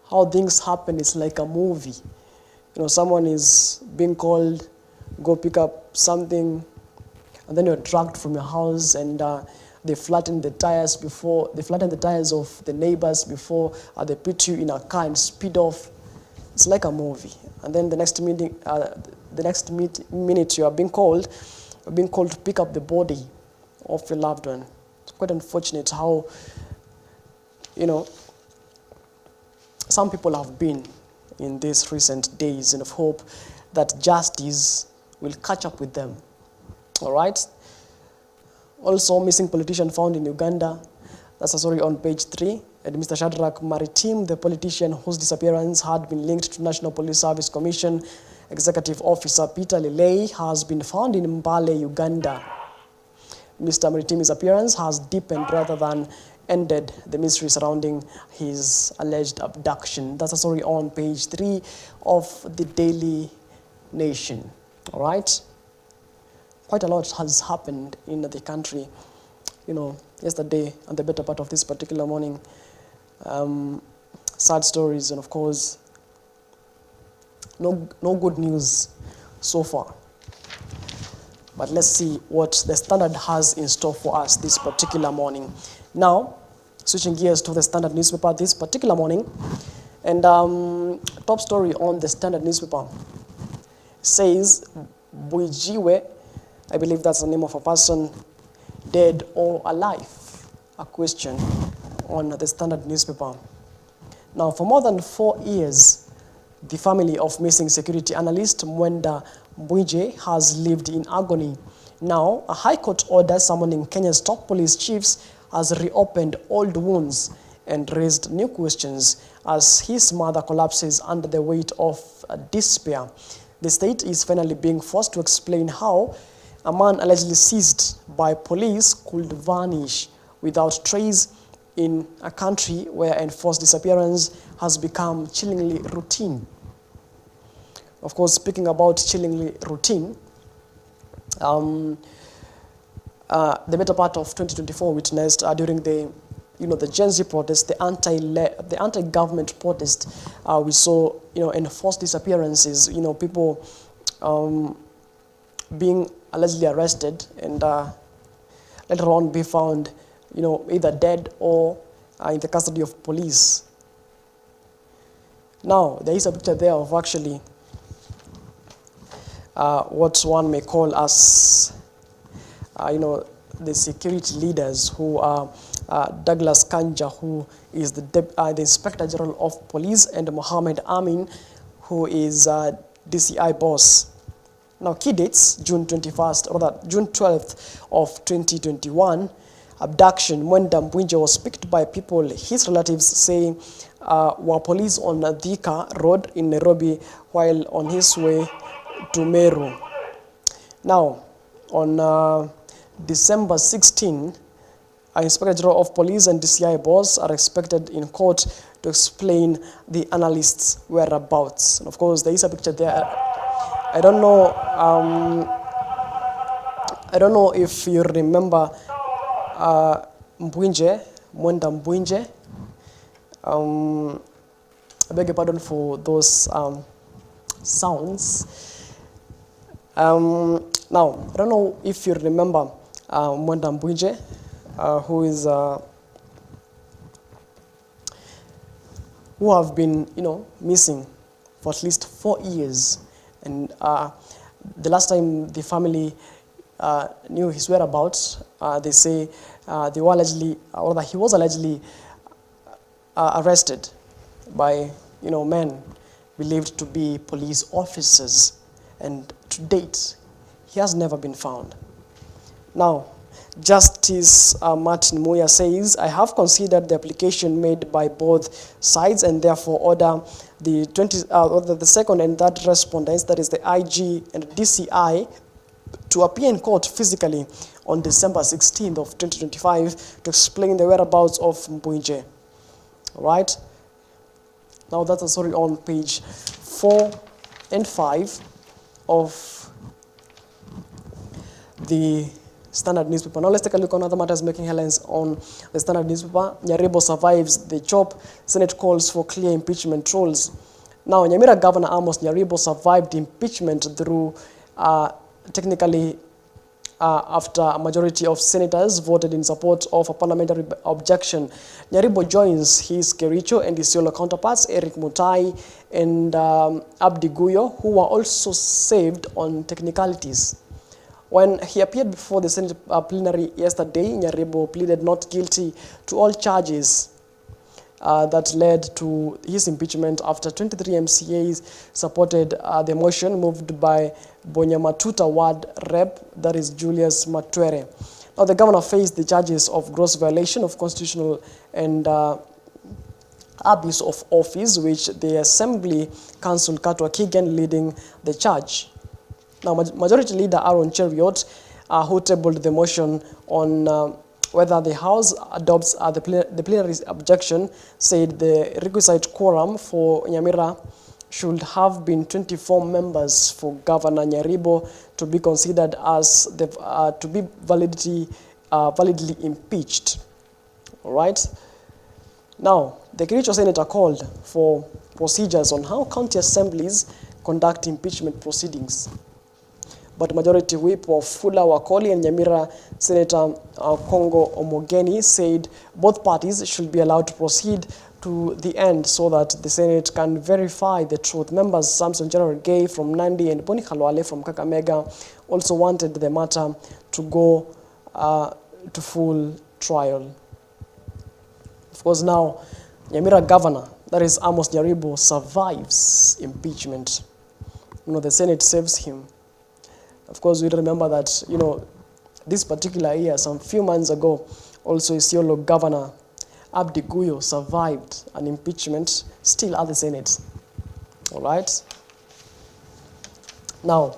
how things happen. It's like a movie. Someone is being called, go pick up something, and then you're dragged from your house, and they flatten the tires of the neighbors before they put you in a car and speed off. It's like a movie. And then the next minute you are being called to pick up the body of your loved one. It's quite unfortunate how, some people have been in these recent days, and of hope that justice will catch up with them. All right? Also, missing politician found in Uganda. That's a story on page 3. And Mr. Shadrach Maritim, the politician whose disappearance had been linked to National Police Service Commission Executive Officer Peter Lelei, has been found in Mbale, Uganda. Mr. Maritim's appearance has deepened rather than ended the mystery surrounding his alleged abduction. That's a story on page 3 of the Daily Nation. All right? Quite a lot has happened in the country, yesterday and the better part of this particular morning. Sad stories, and of course, no good news so far. But let's see what the Standard has in store for us this particular morning. Now, switching gears to the Standard newspaper this particular morning, and top story on the Standard newspaper says Buijiwe, I believe that's the name of a person, dead or alive? A question on the Standard newspaper. Now, for more than 4 years, the family of missing security analyst Mwenda Mbwije has lived in agony. Now, a High Court order summoning Kenya's top police chiefs has reopened old wounds and raised new questions as his mother collapses under the weight of despair. The state is finally being forced to explain how a man allegedly seized by police could vanish without trace in a country where enforced disappearance has become chillingly routine. Of course, speaking about chillingly routine, the better part of 2024 witnessed during the Gen Z protest, the anti-government protest. We saw, enforced disappearances, people being allegedly arrested and later on be found, either dead or in the custody of police. Now, there is a picture there of actually what one may call as, the security leaders who are Douglas Kanja, who is the Inspector General of Police, and Mohammed Amin, who is DCI boss. Now, key dates: June 21st, or that June 12th of 2021, abduction. Mwenda Mbwinje was picked by people his relatives say were police on Thika Road in Nairobi while on his way to Meru. Now, on December 16, Inspector General of Police and DCI boss are expected in court to explain the analyst's whereabouts. And of course, there is a picture there. I don't know if you remember Mbwinje, Mwenda Mbwinje. I beg your pardon for those sounds. Now, I don't know if you remember Mwenda Mbwinje, who is who have been, missing for at least 4 years, and the last time the family knew his whereabouts, they say they were allegedly, or that he was allegedly arrested by, men believed to be police officers, and to date, he has never been found. Now, Justice Martin Muya says, I have considered the application made by both sides and therefore order the second and third respondents, that is the IG and DCI, to appear in court physically on December 16th of 2025 to explain the whereabouts of Mbwinje. All right? Now that's a story on page 4 and 5 of the Standard newspaper. Now let's take a look on other matters making headlines on the Standard newspaper. Nyaribo survives the chop. Senate calls for clear impeachment rules. Now, Nyamira Governor Amos Nyaribo survived impeachment through technically after a majority of senators voted in support of a parliamentary objection. Nyaribo joins his Kericho and Isiolo counterparts, Eric Mutai and Abdi Guyo, who were also saved on technicalities. When he appeared before the Senate plenary yesterday, Nyaribo pleaded not guilty to all charges that led to his impeachment after 23 MCAs supported the motion moved by Bonyamatuta Ward Rep, that is Julius Matwere. Now, the governor faced the charges of gross violation of constitutional and abuse of office, which the Assembly Council Katwa Kigen leading the charge. Now, Majority Leader Aaron Cheriot, who tabled the motion on whether the House adopts the plenary's objection, said the requisite quorum for Nyamira should have been 24 members for Governor Nyaribo to be considered as to be validly impeached. All right. Now, the Kericho Senator called for procedures on how county assemblies conduct impeachment proceedings. But Majority Whip of Fula Wakoli and Nyamira Senator Kongo Omogeni said both parties should be allowed to proceed to the end so that the Senate can verify the truth. Members Samson General Gay from Nandi and Boni Khalwale from Kakamega also wanted the matter to go to full trial. Of course, now Nyamira Governor, that is Amos Nyaribo, survives impeachment. The Senate saves him. Of course, we remember that, this particular year, some few months ago, also Isiolo Governor Abdi Guyo survived an impeachment, still at the Senate. All right? Now,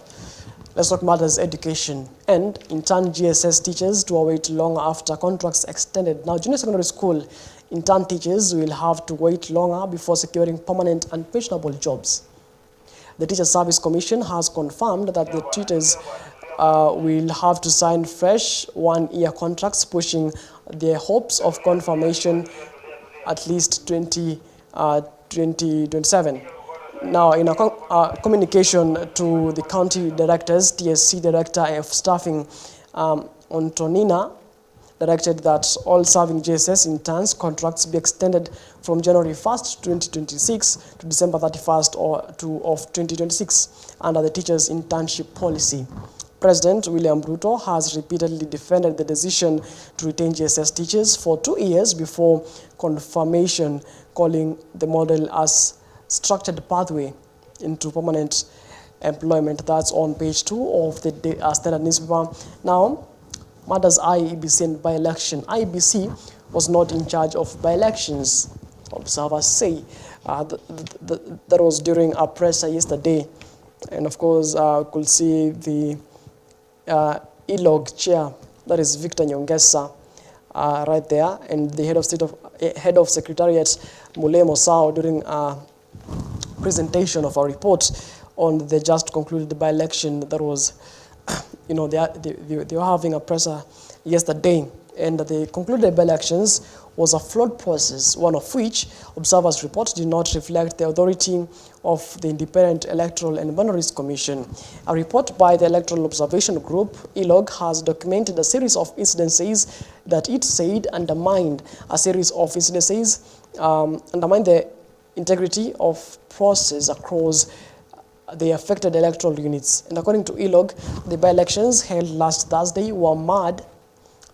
let's talk matters education. And intern GSS teachers to await long after contracts extended. Now, junior secondary school intern teachers will have to wait longer before securing permanent and pensionable jobs. The Teacher Service Commission has confirmed that the tutors will have to sign fresh one-year contracts, pushing their hopes of confirmation at least 2027. Now, in a communication to the county directors, TSC Director of Staffing Antonina directed that all serving JSS interns contracts be extended from January 1st, 2026 to December 31st of 2026 under the teachers' internship policy. President William Ruto has repeatedly defended the decision to retain JSS teachers for 2 years before confirmation, calling the model as structured pathway into permanent employment. That's on page 2 of the Standard newspaper. Now, matters IEBC and by-election. IEBC was not in charge of by-elections, observers say. That was during a presser yesterday. And of course, could see the ELOG chair, that is Victor Nyongesa, right there, and the head of Secretariat Mulemo Sao during a presentation of a report on the just concluded by-election that was, they were having a presser yesterday, and the concluded by-elections was a flawed process, one of which observers' reports did not reflect the authority of the Independent Electoral and Boundaries Commission. A report by the Electoral Observation Group, ELOG, has documented a series of incidences that it said undermined undermined the integrity of process across the affected electoral units. And according to ELOG, the by-elections held last Thursday were marred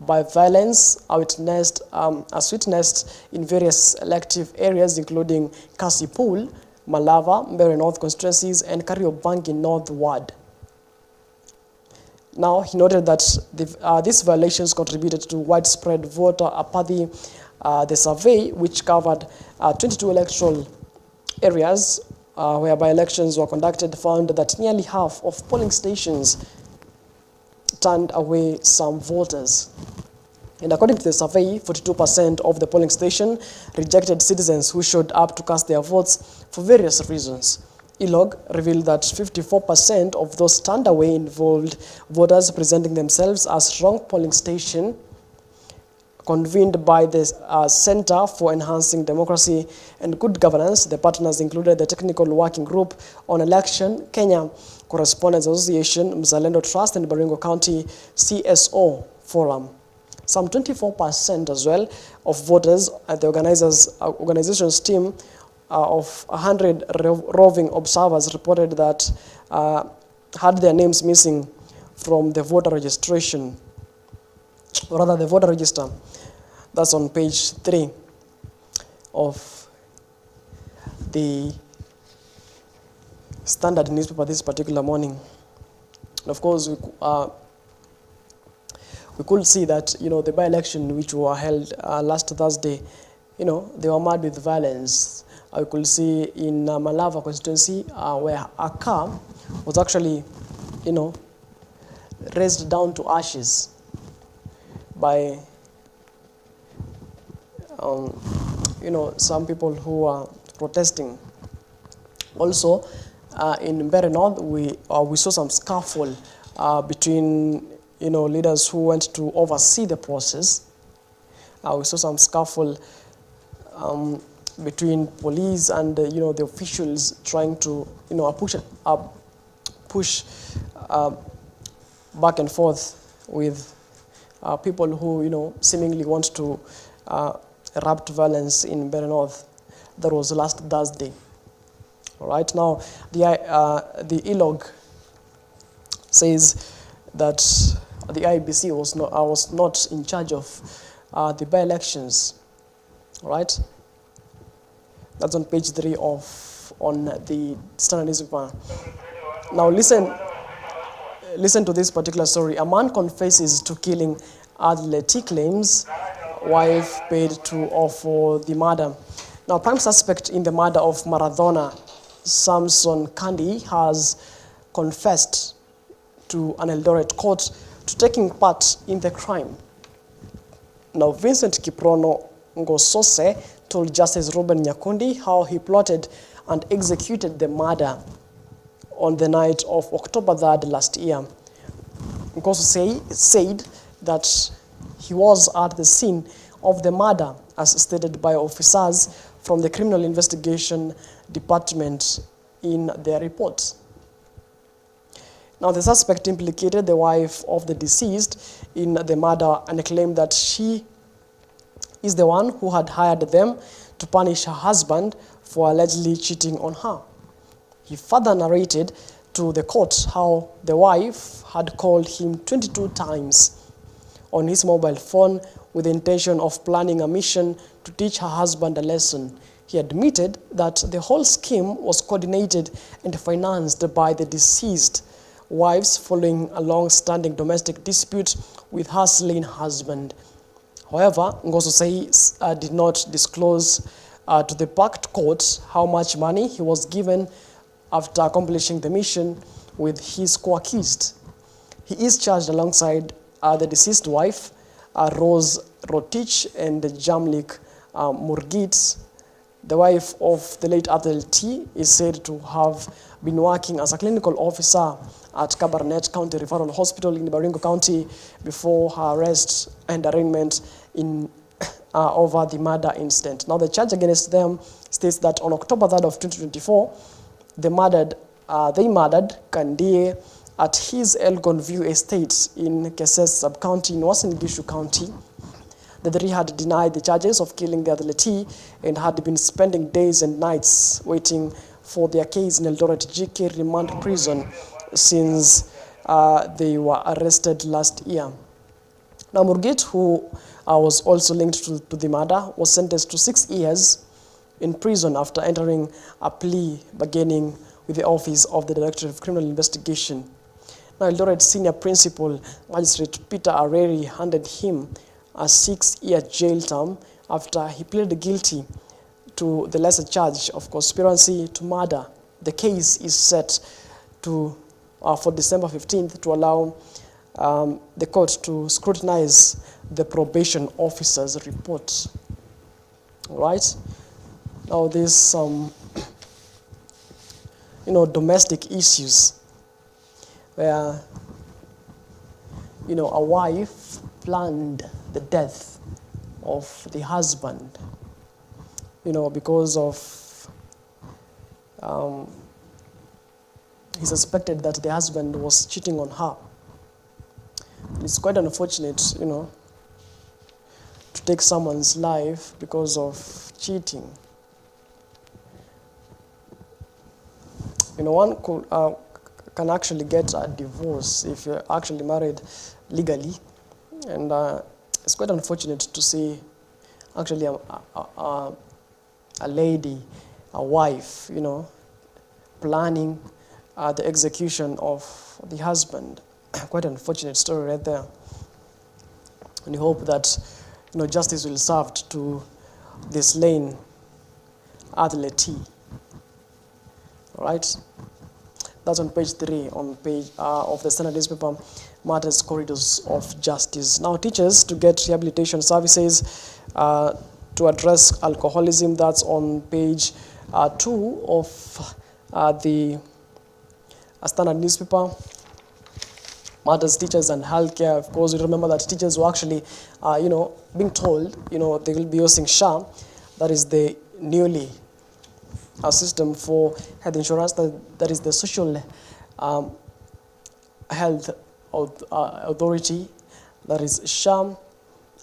by violence as witnessed in various elective areas, including Kasipul, Malava, Mbeere North constituencies, and Kariobangi North Ward. Now, he noted that these violations contributed to widespread voter apathy. The survey, which covered 22 electoral areas where by-elections were conducted, found that nearly half of polling stations turned away some voters. And according to the survey, 42% of the polling station rejected citizens who showed up to cast their votes for various reasons. ELOG revealed that 54% of those turned away involved voters presenting themselves as wrong polling station, convened by the Center for Enhancing Democracy and Good Governance. The partners included the Technical Working Group on Election, Kenya Correspondents Association, Mzalendo Trust, and Baringo County CSO Forum. Some 24% as well of voters at the organization's team of 100 roving observers reported that had their names missing from the voter registration, or rather the voter register. That's on page 3 of the Standard newspaper this particular morning. And of course, we could see that, the by-election which were held last Thursday, they were marred with violence. We could see in Malava constituency where a car was actually, raised down to ashes by, some people who were protesting. Also, in Mbeere North, we saw some scuffle between, leaders who went to oversee the process. We saw some scuffle between police and, the officials trying to, push back and forth with people who, seemingly want to erupt violence in Mbeere North. That was last Thursday. All right, now the ELOG says that the IEBC was not in charge of the by-elections. All right, that's on page 3 on the Standard newspaper. Now listen to this particular story. A man confesses to killing athlete. He claims wife paid for the murder. Now, prime suspect in the murder of marathoner Samson Kandi has confessed to an Eldoret court to taking part in the crime. Now, Vincent Kiprono Ngosose told Justice Ruben Nyakundi how he plotted and executed the murder on the night of October 3rd last year. Ngoso said that he was at the scene of the murder, as stated by officers from the Criminal Investigation Department in their report. Now, the suspect implicated the wife of the deceased in the murder and claimed that she is the one who had hired them to punish her husband for allegedly cheating on her. He further narrated to the court how the wife had called him 22 times on his mobile phone with the intention of planning a mission to teach her husband a lesson. He admitted that the whole scheme was coordinated and financed by the deceased wives following a long-standing domestic dispute with her slain husband. However, Ngoso did not disclose to the packed court how much money he was given after accomplishing the mission with his co-accused. He is charged alongside the deceased wife, Rose Rotich, and Jamlik Murgit. The wife of the late Athel T is said to have been working as a clinical officer at Kabarnet County Referral Hospital in Baringo County before her arrest and arraignment in over the murder incident. Now, the charge against them states that on October 3rd of 2024, they murdered Kandie at his Elgon View estate in Keses sub-county in Uasin Gishu County. The three had denied the charges of killing the athlete and had been spending days and nights waiting for their case in Eldoret GK remand prison since they were arrested last year. Now, Murgit, who was also linked to the murder, was sentenced to 6 years in prison after entering a plea bargaining with the Office of the Director of Criminal Investigation. Now, Eldoret Senior Principal Magistrate Peter Areri handed him a 6-year jail term after he pleaded guilty to the lesser charge of conspiracy to murder. The case is set to for December 15th to allow the court to scrutinize the probation officer's report. All right. Now, there's some, domestic issues where, a wife planned the death of the husband, because of he suspected that the husband was cheating on her. It's quite unfortunate, to take someone's life because of cheating. One can actually get a divorce if you're actually married legally, and it's quite unfortunate to see actually a lady, a wife, planning the execution of the husband. Quite an unfortunate story right there. And we hope that justice will be served to the slain athlete. All right, that's on page 3 on page of the Standard newspaper, Matters Corridors of Justice. Now, teachers to get rehabilitation services to address alcoholism. That's on page 2 of the Standard newspaper. Matters Teachers and Healthcare. Of course, you remember that teachers were actually, being told, they will be using SHA, that is the newly system for health insurance, that is the Social Health Authority, that is SHA,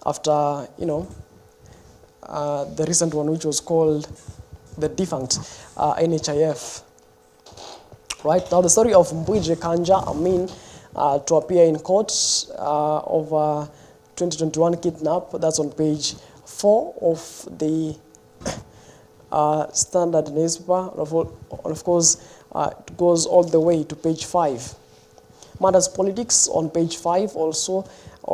after, the recent one, which was called the defunct NHIF. Right, now the story of Mbwije Kanja Amin to appear in court over 2021 kidnap. That's on page 4 of the Standard newspaper. And of course, it goes all the way to page 5. Matters Politics on page 5 also.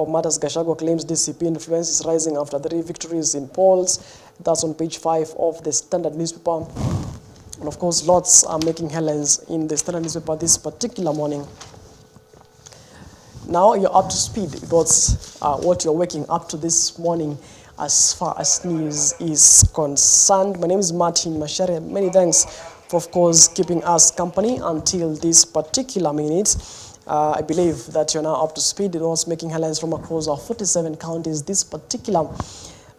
Matters Gachagua claims DCP influence is rising after 3 victories in polls. That's on page 5 of the Standard newspaper. And of course, lots are making headlines in the Standard newspaper this particular morning. Now you're up to speed with what you're waking up to this morning as far as news is concerned. My name is Martin Mashere. Many thanks for, of course, keeping us company until this particular minute. I believe that you're now up to speed in what's making headlines from across our 47 counties this particular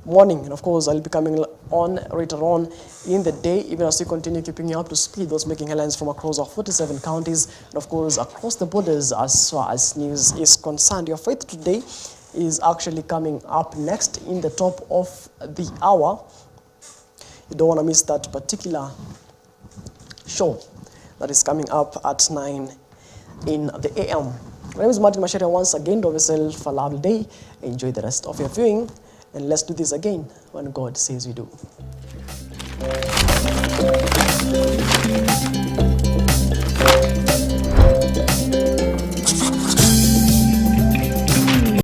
morning. And of course, I'll be coming on later on in the day, even as we continue keeping you up to speed, those making headlines from across our 47 counties, and of course, across the borders as far as news is concerned. Your Faith Today is actually coming up next in the top of the hour. You don't want to miss that particular show that is coming up at 9 in the AM. My name is Martin Masharia. Once again, do yourself a lovely day. Enjoy the rest of your viewing, and let's do this again when God says we do.